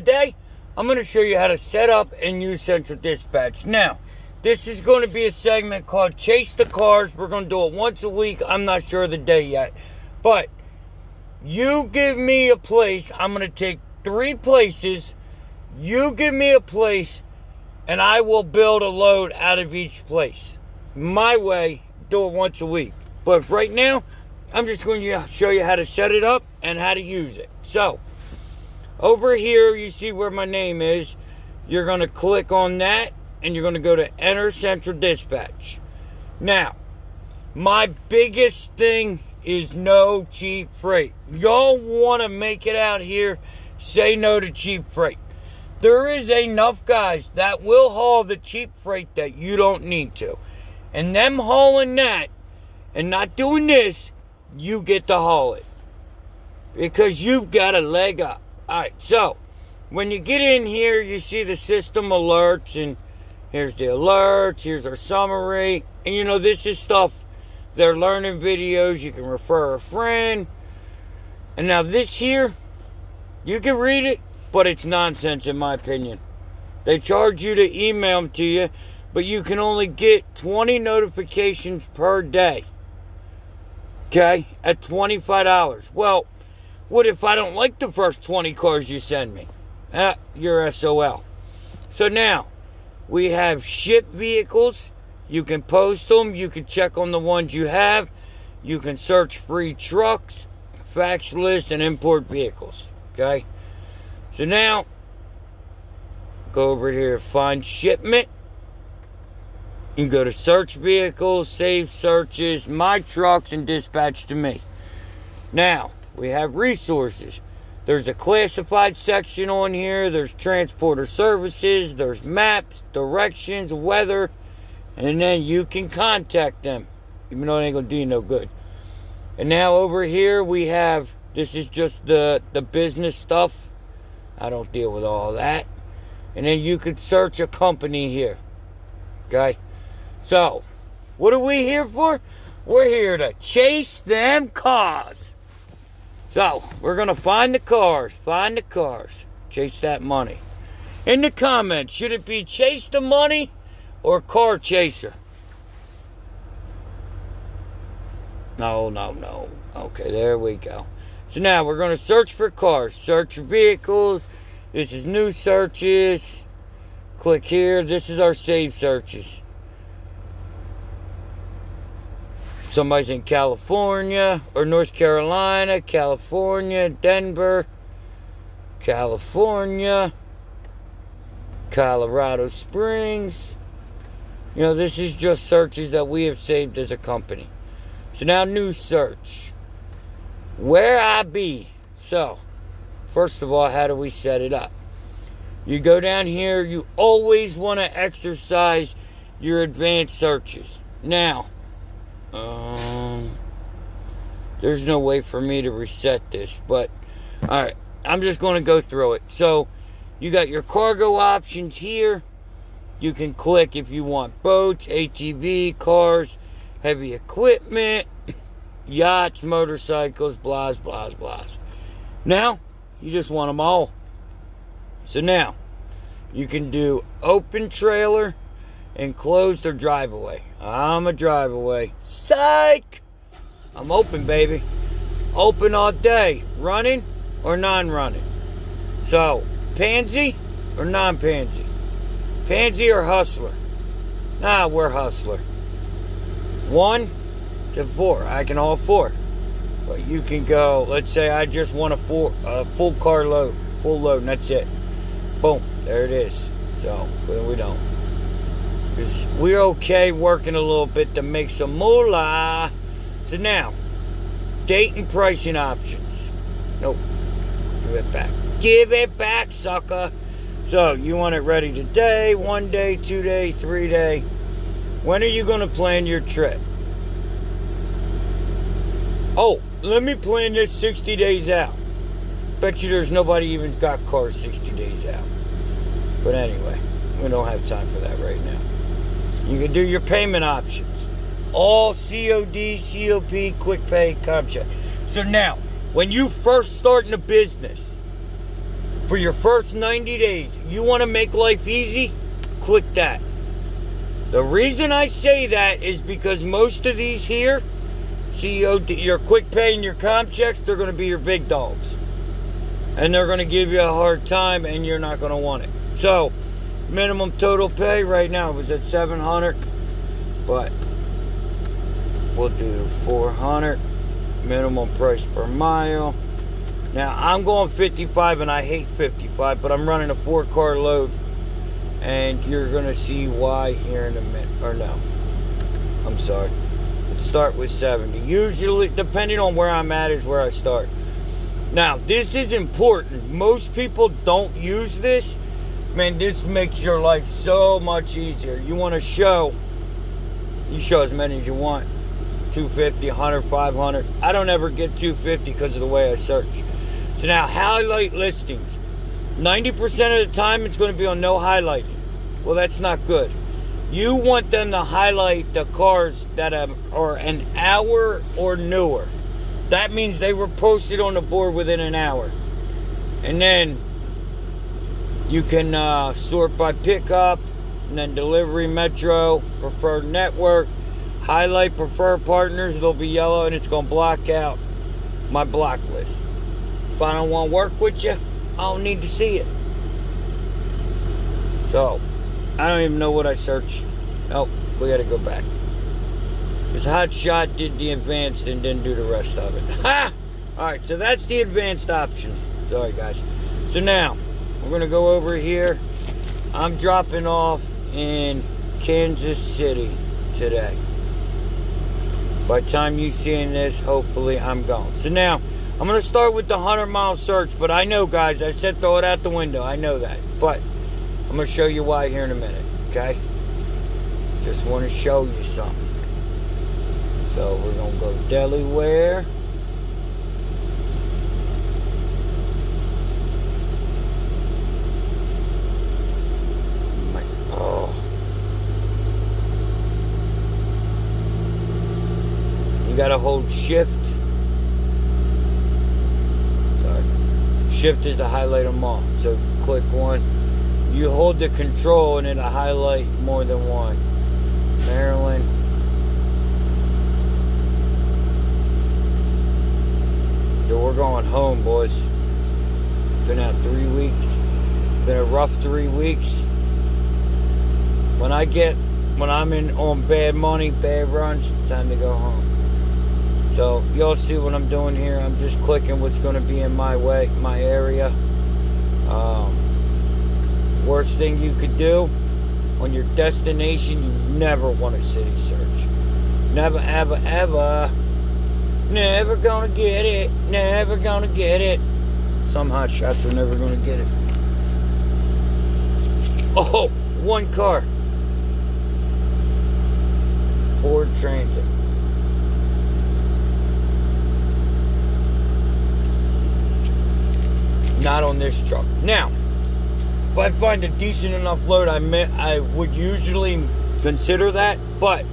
today, I'm going to show you how to set up and use Central Dispatch. Now, this is going to be a segment called Chase the Cars. We're going to do it once a week. I'm not sure of the day yet. But you give me a place. I'm going to take 3 places. You give me a place, and I will build a load out of each place. My way, do it once a week. But right now, I'm just going to show you how to set it up and how to use it. So, over here, you see where my name is. You're going to click on that, and you're going to go to Enter Central Dispatch. Now, my biggest thing is no cheap freight. Y'all want to make it out here, say no to cheap freight. There is enough guys that will haul the cheap freight that you don't need to. And them hauling that and not doing this, you get to haul it. Because you've got a leg up. Alright, so when you get in here, you see the system alerts, and here's the alerts, here's our summary. And you know, this is stuff, they're learning videos, you can refer a friend. And now this here, you can read it, but it's nonsense in my opinion. They charge you to email them to you, but you can only get 20 notifications per day. Okay, at $25. Well, what if I don't like the first 20 cars you send me? You're SOL. So now, we have ship vehicles. You can post them. You can check on the ones you have. You can search free trucks, fax list, and import vehicles. Okay, so now, go over here, find shipment. You can go to search vehicles, save searches, my trucks, and dispatch to me. Now, we have resources. There's a classified section on here. There's transporter services. There's maps, directions, weather. And then you can contact them, even though it ain't going to do you no good. And now over here we have, this is just the business stuff. I don't deal with all that. And then you could search a company here. Okay? So, what are we here for? We're here to chase them cars. So, we're going to find the cars. Find the cars. Chase that money. In the comments, should it be chase the money or car chaser? No, no, no. Okay, there we go. So now, we're going to search for cars. Search vehicles. This is new searches. Click here. This is our save searches. Somebody's in California or North Carolina, California, Denver, California, Colorado Springs. You know, this is just searches that we have saved as a company. So now new search. Where I be. So, first of all, how do we set it up? You go down here. You always want to exercise your advanced searches. Now, there's no way for me to reset this, but alright, I'm just going to go through it. So you got your cargo options here. You can click if you want boats, ATV, cars, heavy equipment, yachts, motorcycles, blahs, blahs, blahs. Now you just want them all. So now you can do open trailer, enclosed or drive away. I'm a drive away. Psych! I'm open, baby. Open all day. Running or non-running. So, pansy or non-pansy? Pansy or hustler? Nah, we're hustler. 1 to 4. I can haul 4. But you can go, let's say I just want a full car load. Full load, and that's it. Boom. There it is. So, we don't. Because we're okay working a little bit to make some moolah. So now, date and pricing options. Nope. Give it back. Give it back, sucker. So, you want it ready today, 1 day, 2 day, 3 day. When are you going to plan your trip? Oh, let me plan this 60 days out. Bet you there's nobody even got cars 60 days out. But anyway, we don't have time for that right now. You can do your payment options. All COD, COP, quick pay, comp check. So now, when you first start in a business, For your first 90 days, you want to make life easy? Click that. The reason I say that is because most of these here, CEO, your quick pay and your comp checks, they're going to be your big dogs. And they're going to give you a hard time and you're not going to want it. So, minimum total pay right now was at $700. But we'll do $400. Minimum price per mile. Now, I'm going 55 and I hate 55, but I'm running a 4-car load. And you're going to see why here in a minute. Or no. I'm sorry. Let's start with 70. Usually, depending on where I'm at, is where I start. Now, this is important. Most people don't use this. Man, this makes your life so much easier. You want to show, you show as many as you want. 250, 100, 500. I don't ever get 250 because of the way I search. So now, highlight listings. 90% of the time, it's going to be on no highlighting. Well, that's not good. You want them to highlight the cars that are an hour or newer. That means they were posted on the board within an hour. And then you can sort by pickup, and then delivery, metro, preferred network, highlight preferred partners. They'll be yellow, and it's going to block out my block list. If I don't want to work with you, I don't need to see it. So, I don't even know what I searched. Oh, we got to go back. Because Hot Shot did the advanced and didn't do the rest of it. Ha! Alright, so that's the advanced options. Sorry, guys. So now, we're going to go over here. I'm dropping off in Kansas City today. By the time you seeing this, hopefully I'm gone. So now, I'm going to start with the 100-mile search. But I know, guys, I said throw it out the window. I know that. But I'm going to show you why here in a minute. Okay? Just want to show you something. So we're going to go Delaware. Oh. You got to hold shift. Sorry. Shift is to highlight them all. So click one. You hold the control and it'll highlight more than one. Maryland. So we're going home, boys. Been out 3 weeks. It's been a rough 3 weeks. When I'm on bad money, bad runs, it's time to go home. So y'all see what I'm doing here. I'm just clicking what's going to be in my way, my area. Worst thing you could do on your destination, you never want a city search. Never, ever, ever. Never gonna get it. Never gonna get it. Some hot shots are never gonna get it. Oh, one car. Ford Transit. Not on this truck. Now, if I find a decent enough load, I would usually consider that, but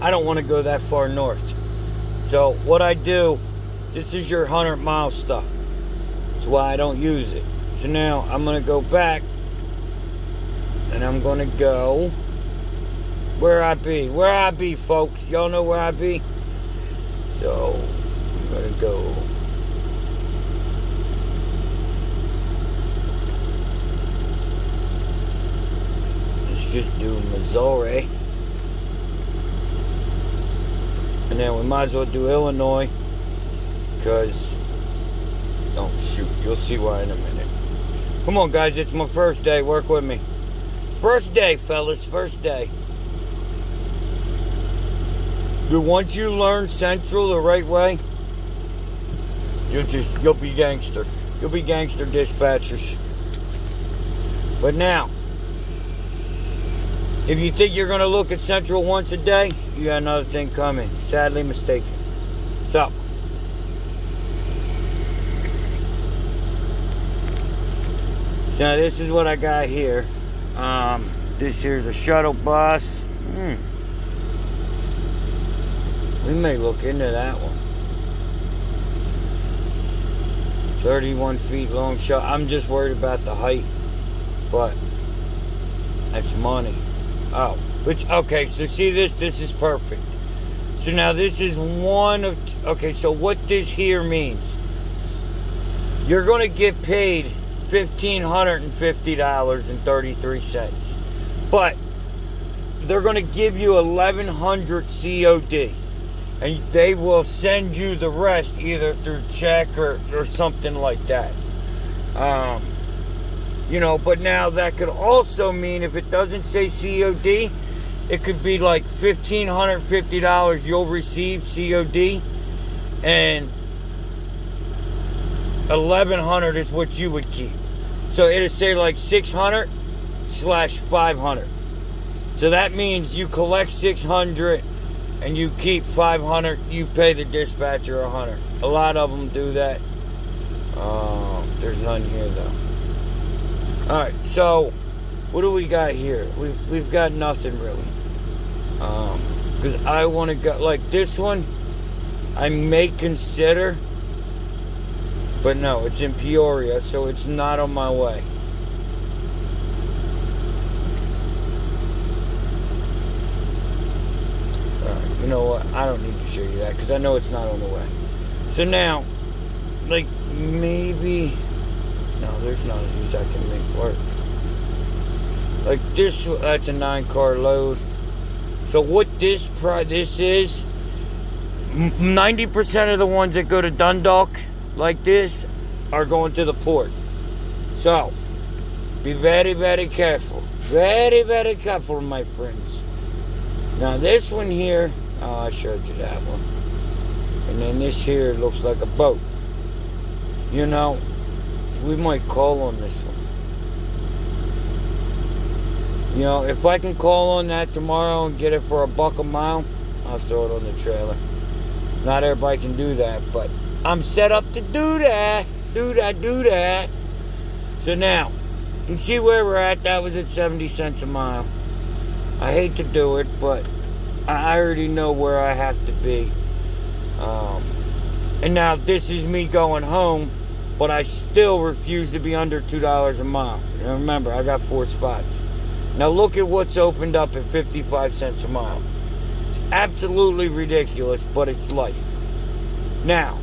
I don't want to go that far north. So what I do, this is your 100-mile stuff. That's why I don't use it. So now I'm going to go back and I'm going to go where I be. Where I be, folks. Y'all know where I be? So I'm going to go. Just do Missouri, and then we might as well do Illinois, because don't shoot, you'll see why in a minute. Come on, guys, it's my first day. Work with me. First day, fellas, first day. But once you learn Central the right way, you'll be gangster. You'll be gangster dispatchers. But now, if you think you're going to look at Central once a day, you got another thing coming. Sadly mistaken. So, now this is what I got here. This here's a shuttle bus. We may look into that one. 31 feet long shot. I'm just worried about the height, but that's money. Oh, okay, so see this is perfect. So now this is one of, okay, so what this here means, you're going to get paid $1,550.33, but they're going to give you $1,100 COD, and they will send you the rest either through check or something like that. You know, but now that could also mean if it doesn't say COD, it could be like $1,550 you'll receive COD, and $1,100 is what you would keep. So it'll say like 600/500. So that means you collect 600 and you keep 500. You pay the dispatcher 100. A lot of them do that. There's none here though. All right, so what do we got here? We've got nothing really. Because I want to go like this one. I may consider, but no, it's in Peoria, so it's not on my way. Alright, you know what? I don't need to show you that because I know it's not on the way. So now, like maybe, no, there's none of these I can make work. Like this, that's a 9-car load. So what this is, 90% of the ones that go to Dundalk like this are going to the port. So be very, very careful. Very, very careful, my friends. Now this one here, oh, I showed you that one. And then this here looks like a boat. You know, we might call on this one. You know, if I can call on that tomorrow and get it for $1 a mile, I'll throw it on the trailer. Not everybody can do that, but I'm set up to do that. Do that. So now, you see where we're at? That was at 70 cents a mile. I hate to do it, but I already know where I have to be. And now this is me going home, but I still refuse to be under $2 a mile. Now remember, I got 4 spots. Now look at what's opened up at 55 cents a mile. It's absolutely ridiculous, but it's life. Now,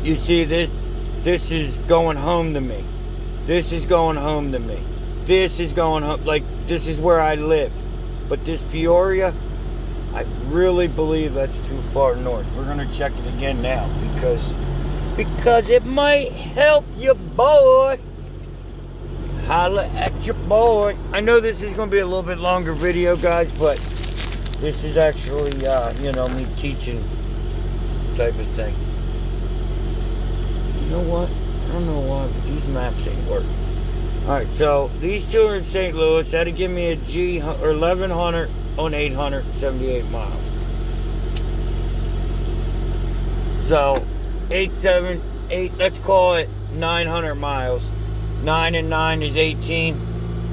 you see this? This is going home to me. This is going home to me. This is going home, like this is where I live. But this Peoria, I really believe that's too far north. We're gonna check it again now because it might help you, boy. Holla at your boy. I know this is going to be a little bit longer video, guys, but this is actually, you know, me teaching type of thing. You know what? I don't know why, but these maps ain't working. Alright, so these two are in St. Louis. That'll give me a G, or 1,100 on 878 miles. So, 878, let's call it 900 miles. 9 and 9 is 18.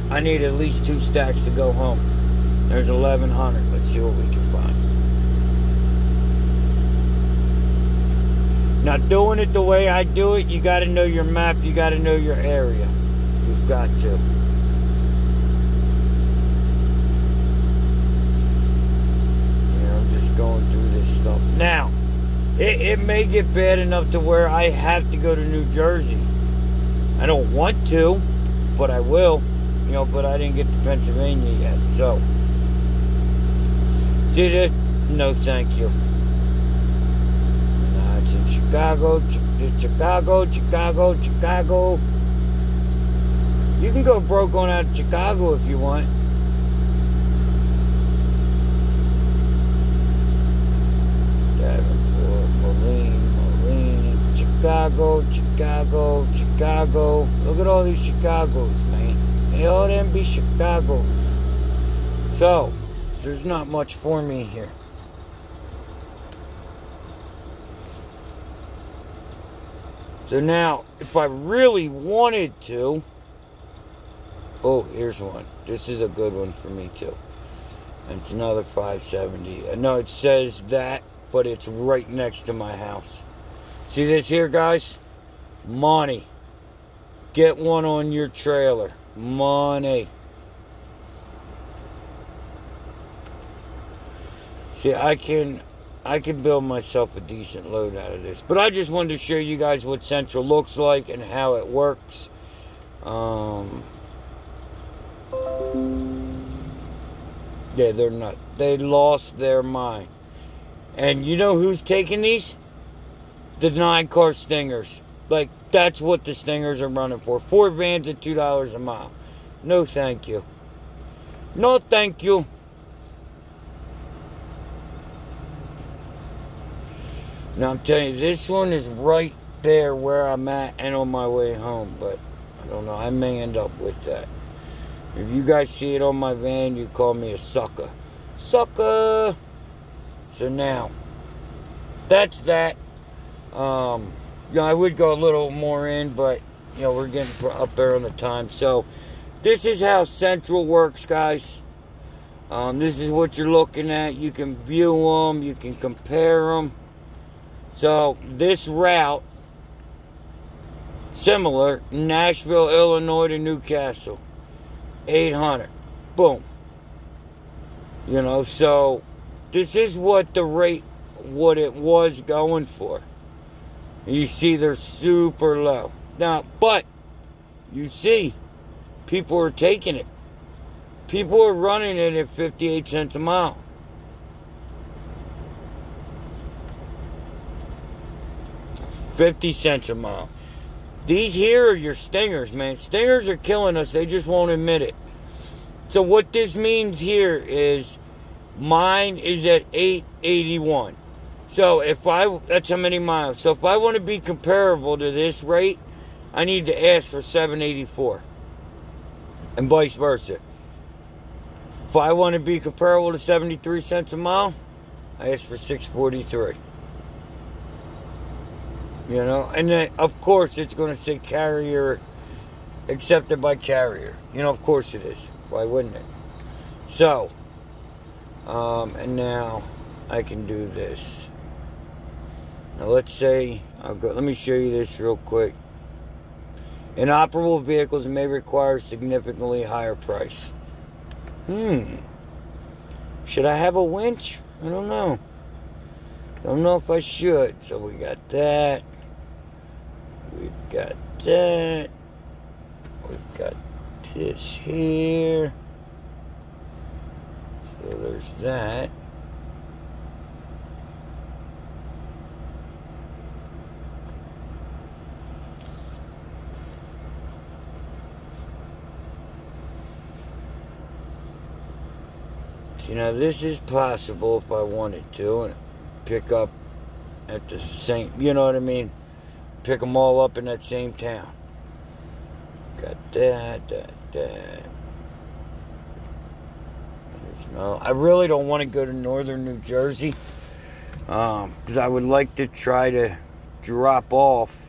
I need at least 2 stacks to go home. There's 1,100. Let's see what we can find. Now, doing it the way I do it, you got to know your map. You got to know your area. You've got to. Yeah, I'm just going through this stuff. Now, it may get bad enough to where I have to go to New Jersey. I don't want to, but I will, you know, but I didn't get to Pennsylvania yet, so. See this? No, thank you. Nah, it's in Chicago, Chicago. You can go broke on out of Chicago if you want. Davenport, Moline. Chicago. Look at all these Chicagos, man. They all them be Chicagos. So, there's not much for me here. So now, if I really wanted to... Oh, here's one. This is a good one for me, too. And it's another 570. No, it says that, but it's right next to my house. See this here, guys? Money. Get one on your trailer. Money. See, I can build myself a decent load out of this. But I just wanted to show you guys what Central looks like and how it works. Yeah, they're not. They lost their mind. And you know who's taking these? The 9-car Stingers. Like, that's what the Stingers are running for. 4 vans at $2 a mile. No, thank you. No, thank you. Now, I'm telling you, this one is right there where I'm at and on my way home. But, I don't know. I may end up with that. If you guys see it on my van, you call me a sucker. Sucker! So now, that's that. You know, I would go a little more in, but, you know, we're getting up there on the time. So, this is how Central works, guys. This is what you're looking at. You can view them. You can compare them. So, this route, similar, Nashville, Illinois to Newcastle. 800. Boom. You know, so this is what the rate, what it was going for. You see they're super low. Now, but, you see, people are taking it. People are running it at 58 cents a mile. $0.50 a mile. These here are your Stingers, man. Stingers are killing us. They just won't admit it. So what this means here is mine is at 881. So if that's how many miles. So if I want to be comparable to this rate, I need to ask for 784. And vice versa. If I want to be comparable to 73 cents a mile, I ask for 643. You know, and then, of course, it's going to say carrier, accepted by carrier. You know, of course it is. Why wouldn't it? So, and now I can do this. Now, let's say, let me show you this real quick. Inoperable vehicles may require significantly higher price. Should I have a winch? I don't know. Don't know if I should. So we got that. We've got that. We've got this here. So there's that. See, now this is possible if I wanted to, and pick up at the same, you know what I mean? Pick them all up in that same town. Got that. No, I really don't want to go to northern New Jersey, because I would like to try to drop off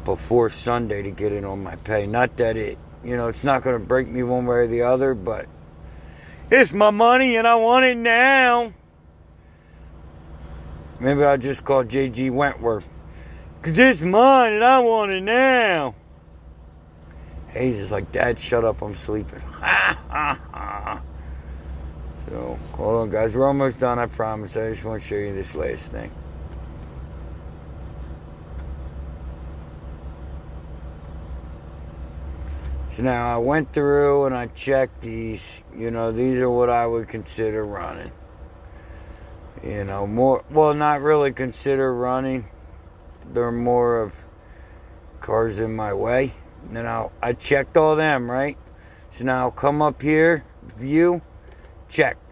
before Sunday to get it on my pay. Not that it's not going to break me one way or the other, but it's my money and I want it now. Maybe I'll just call J.G. Wentworth. Because it's mine and I want it now. Hayes is like, Dad, shut up, I'm sleeping. Ha, ha, ha. So, hold on, guys. We're almost done, I promise. I just want to show you this last thing. So now I went through and I checked these. You know, these are what I would consider running. You know, not really consider running. They're more of cars in my way. And then I checked all them, right? So now I'll come up here, view, checked.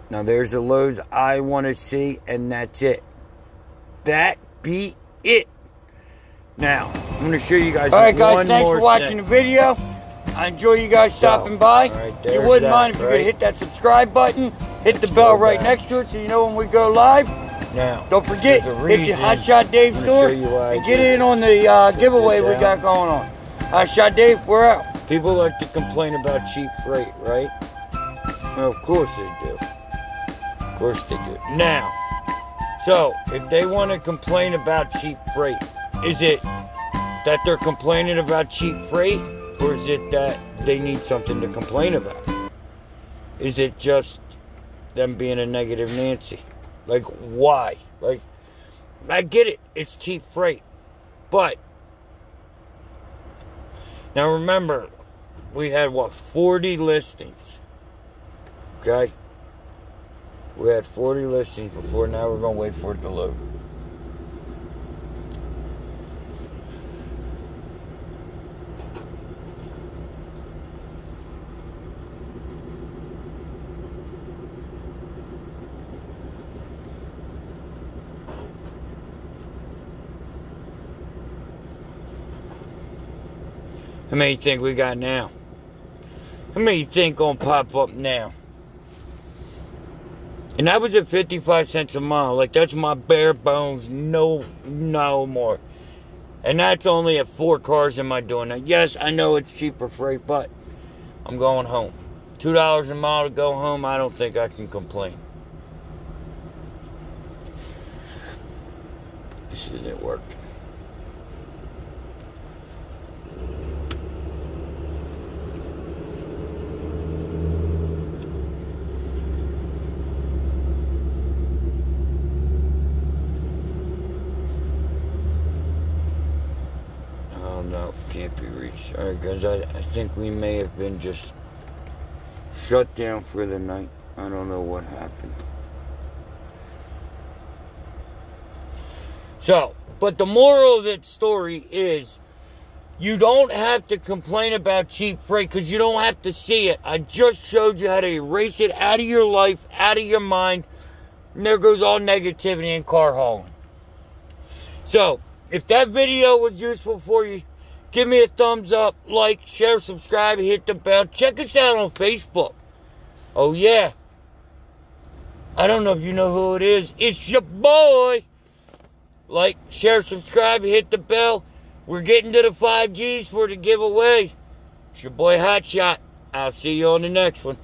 Now there's the loads I want to see, and that's it. That be it. Now, I'm going to show you guys. Alright guys, thanks for watching the video. I enjoy you guys stopping by. If you wouldn't mind if you could hit that subscribe button, hit the bell right next to it so you know when we go live. Now, don't forget, hit the Hot Shot Dave store and get in on the giveaway we got going on. Hot Shot Dave, we're out. People like to complain about cheap freight, right? Well, of course they do. course they do. Now, so if they want to complain about cheap freight, is it that they're complaining about cheap freight, or is it that they need something to complain about? Is it just them being a negative Nancy? Like, why? Like, I get it, it's cheap freight, but now remember, we had, 40 listings, okay? We had 40 listings before. Now we're going to wait for it to load. How many you think we got now? How many you think gonna pop up now? And that was at 55 cents a mile. Like, that's my bare bones, no more. And that's only at 4 cars am I doing that. Yes, I know it's cheaper freight, but I'm going home. $2 a mile to go home, I don't think I can complain. This isn't working. No, can't be reached. Alright guys, I think we may have been just shut down for the night. I don't know what happened. So, but the moral of that story is, you don't have to complain about cheap freight because you don't have to see it. I just showed you how to erase it out of your life, out of your mind. And there goes all negativity in car hauling. So, if that video was useful for you, give me a thumbs up, like, share, subscribe, hit the bell. Check us out on Facebook. Oh, yeah. I don't know if you know who it is. It's your boy. Like, share, subscribe, hit the bell. We're getting to the 5Gs for the giveaway. It's your boy Hotshot. I'll see you on the next one.